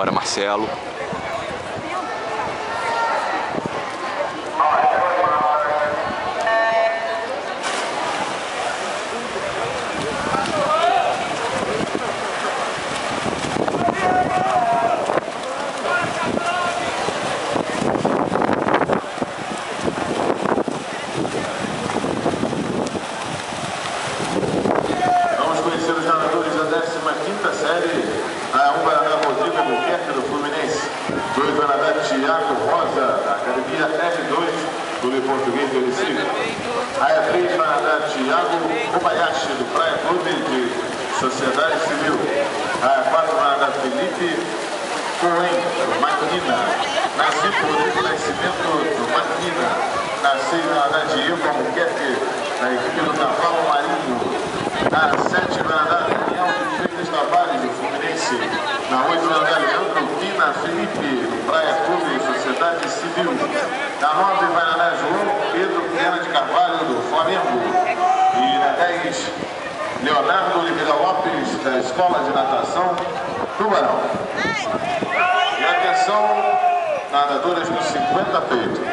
Bora, Marcelo. Vamos conhecer os nadadores da 15ª série. Um vai nadar Rodrigo Albuquerque, do Fluminense. 2 vai nadar Thiago Rosa, da Academia R2, do Le Português do Recife. A 3 vai nadar Thiago Kobayashi, do Praia Clube de Sociedade Civil. A 4 vai nadar Felipe Cohen, do Maquina. Na 5, Rodrigo Nascimento, do Maquina. Na 6 vai nadar Diego Albuquerque, da equipe do Cavalo Marinho. Na 7 vai nadar Daniel de Freitas Tavares, do Fluminense. Na 8 vai nadar Leandro Pina Felipe, do Praia Clube Sociedade Civil. Na 9 vai nadar João Pedro Viana de Carvalho, do Flamengo. E na 10, Leonardo Oliveira Lopes, da Escola de Natação Tubarão. E atenção, nadadoras com 50 peitos.